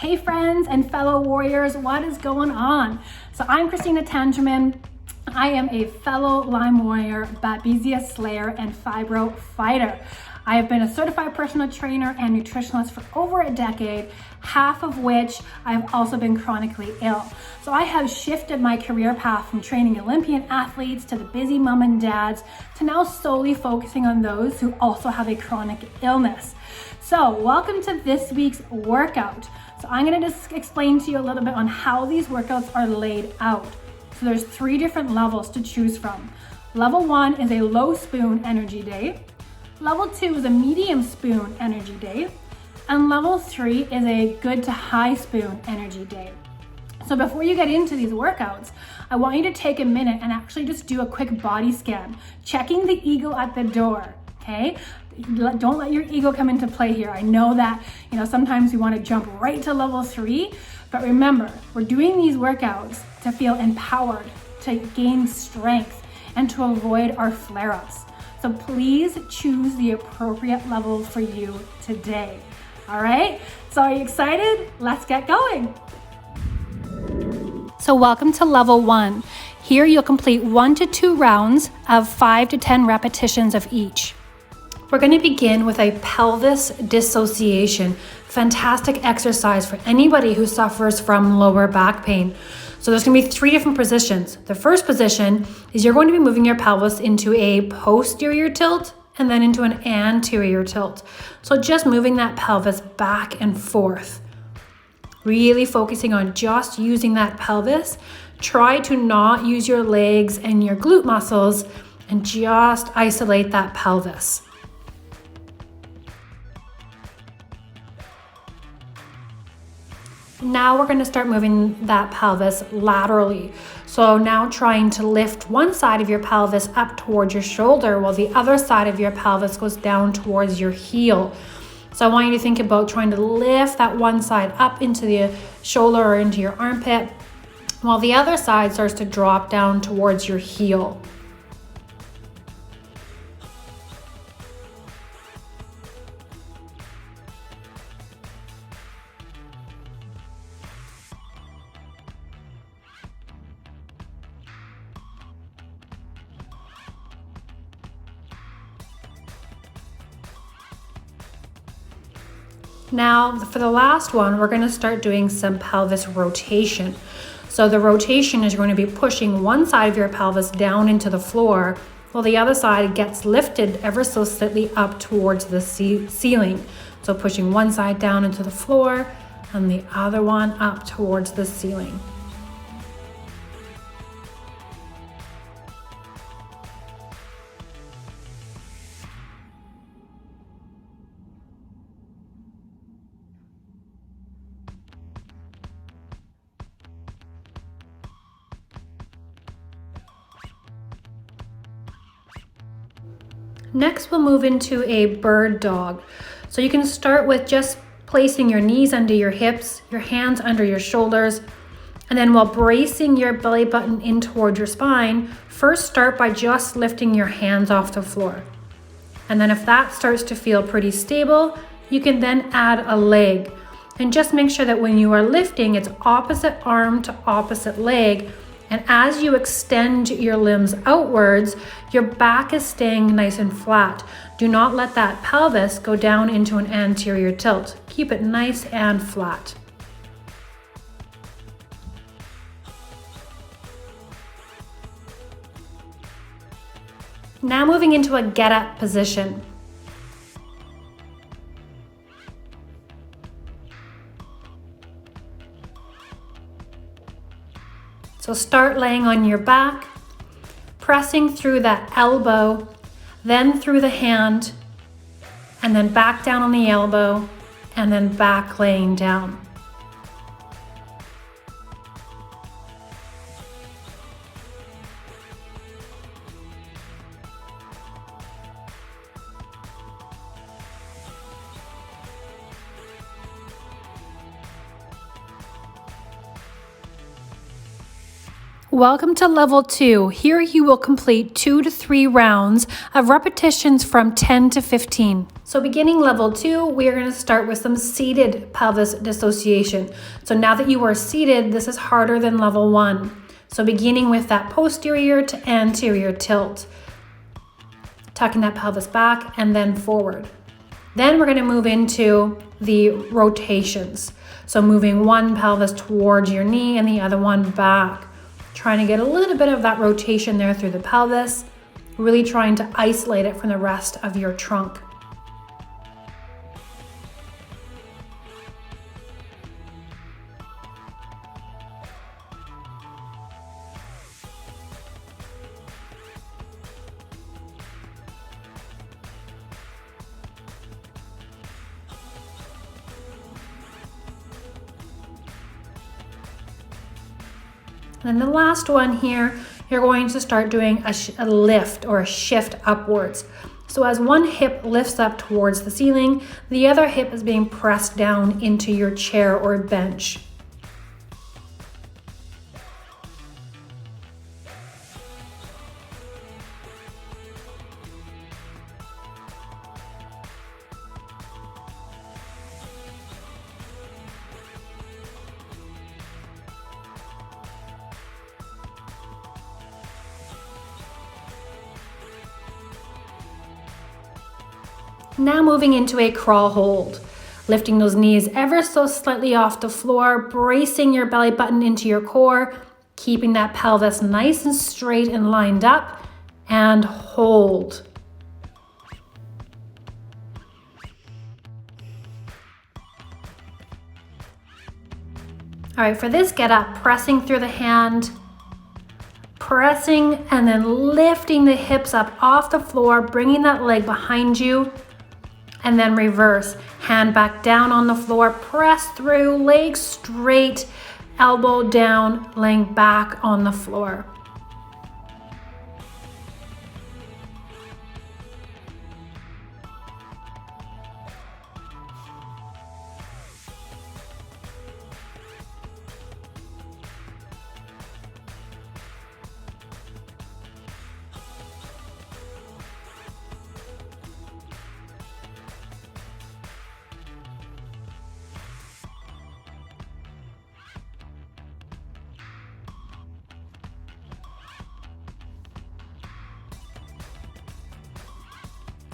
Hey friends and fellow warriors, what is going on? So I'm Christina Tangerman. I am a fellow Lyme warrior, Babesia slayer, and fibro fighter. I have been a certified personal trainer and nutritionist for over a decade, half of which I've also been chronically ill. So I have shifted my career path from training Olympian athletes to the busy mom and dads to now solely focusing on those who also have a chronic illness. So welcome to this week's workout. So I'm going to just explain to you a little bit on how these workouts are laid out. So there's 3 different levels to choose from. Level 1 is a low spoon energy day. Level 2 is a medium spoon energy day. And level 3 is a good to high spoon energy day. So before you get into these workouts, I want you to take a minute and actually just do a quick body scan, checking the ego at the door, okay? Don't let your ego come into play here. I know that, sometimes you want to jump right to level 3, but remember, we're doing these workouts to feel empowered, to gain strength, and to avoid our flare-ups. So please choose the appropriate level for you today. All right? So are you excited? Let's get going. So welcome to level 1. Here you'll complete 1 to 2 rounds of 5 to 10 repetitions of each. We're going to begin with a pelvis dissociation. Fantastic exercise for anybody who suffers from lower back pain. So there's going to be 3 different positions. The first position is you're going to be moving your pelvis into a posterior tilt and then into an anterior tilt. So just moving that pelvis back and forth. Really focusing on just using that pelvis. Try to not use your legs and your glute muscles and just isolate that pelvis. Now we're going to start moving that pelvis laterally. So now trying to lift one side of your pelvis up towards your shoulder while the other side of your pelvis goes down towards your heel. So I want you to think about trying to lift that one side up into the shoulder or into your armpit while the other side starts to drop down towards your heel. Now, for the last one, we're going to start doing some pelvis rotation. So the rotation is you're going to be pushing one side of your pelvis down into the floor while the other side gets lifted ever so slightly up towards the ceiling. So pushing one side down into the floor and the other one up towards the ceiling. Next, we'll move into a bird dog. So you can start with just placing your knees under your hips, your hands under your shoulders, and then while bracing your belly button in towards your spine, first start by just lifting your hands off the floor. And then if that starts to feel pretty stable, you can then add a leg. And just make sure that when you are lifting, it's opposite arm to opposite leg. And as you extend your limbs outwards, your back is staying nice and flat. Do not let that pelvis go down into an anterior tilt. Keep it nice and flat. Now moving into a get up position. So start laying on your back, pressing through that elbow, then through the hand, and then back down on the elbow, and then back laying down. Welcome to level 2. Here you will complete 2 to 3 rounds of repetitions from 10 to 15. So beginning level 2, we are going to start with some seated pelvis dissociation. So now that you are seated, this is harder than level 1. So beginning with that posterior to anterior tilt, tucking that pelvis back and then forward. Then we're going to move into the rotations. So moving one pelvis towards your knee and the other one back. Trying to get a little bit of that rotation there through the pelvis, really trying to isolate it from the rest of your trunk. And then the last one here, you're going to start doing a lift or a shift upwards. So as one hip lifts up towards the ceiling, the other hip is being pressed down into your chair or bench. Now moving into a crawl hold, lifting those knees ever so slightly off the floor, bracing your belly button into your core, keeping that pelvis nice and straight and lined up, and hold. All right, for this get up, pressing through the hand, pressing and then lifting the hips up off the floor, bringing that leg behind you. And then reverse, hand back down on the floor, press through, leg straight, elbow down, laying back on the floor.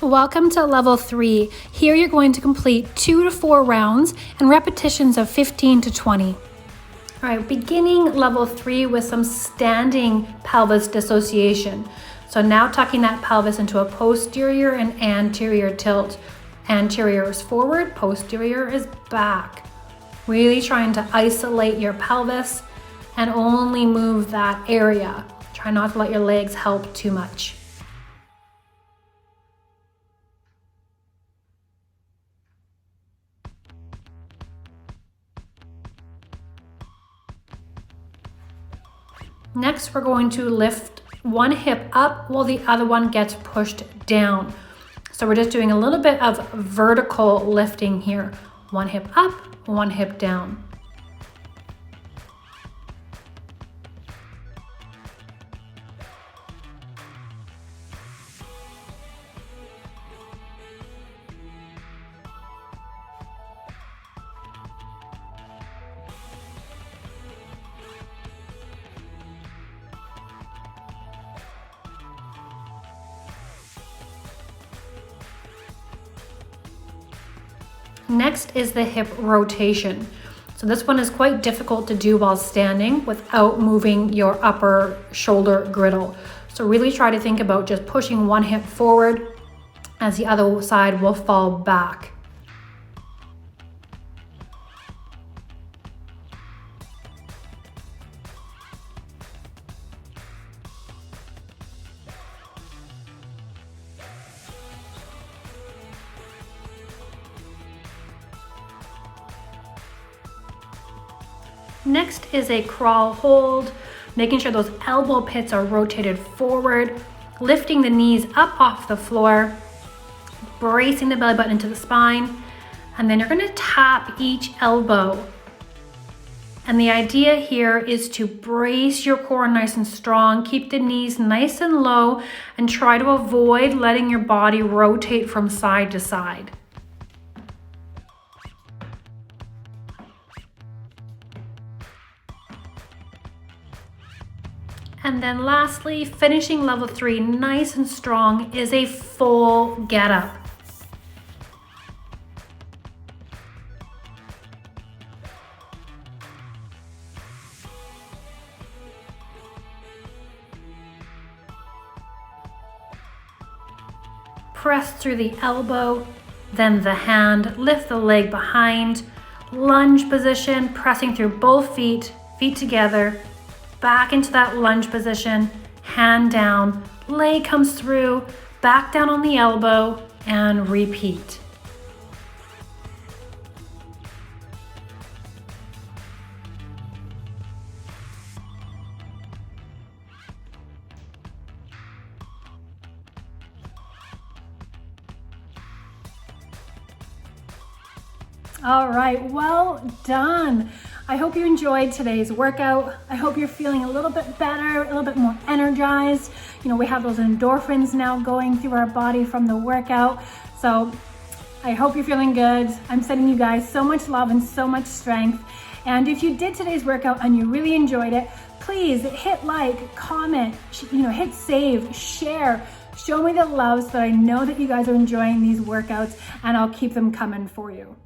Welcome to level 3. Here you're going to complete 2 to 4 rounds and repetitions of 15 to 20. All right, beginning level 3 with some standing pelvis dissociation. So now tucking that pelvis into a posterior and anterior tilt. Anterior is forward, posterior is back. Really trying to isolate your pelvis and only move that area. Try not to let your legs help too much. Next, we're going to lift one hip up while the other one gets pushed down. So we're just doing a little bit of vertical lifting here. One hip up, one hip down. Next is the hip rotation. So this one is quite difficult to do while standing without moving your upper shoulder griddle. So really try to think about just pushing one hip forward as the other side will fall back. Next is a crawl hold, making sure those elbow pits are rotated forward, lifting the knees up off the floor, bracing the belly button into the spine, and then you're going to tap each elbow And the idea here is to brace your core nice and strong, keep the knees nice and low, and try to avoid letting your body rotate from side to side. And then lastly, finishing level 3 nice and strong is a full get up. Press through the elbow, then the hand, lift the leg behind, lunge position, pressing through both feet, feet together, back into that lunge position, hand down, leg comes through, back down on the elbow, and repeat. All right, well done. I hope you enjoyed today's workout. I hope you're feeling a little bit better, a little bit more energized. You know, we have those endorphins now going through our body from the workout. So I hope you're feeling good. I'm sending you guys so much love and so much strength. And if you did today's workout and you really enjoyed it, please hit like, comment, hit save, share. Show me the love so that I know that you guys are enjoying these workouts, and I'll keep them coming for you.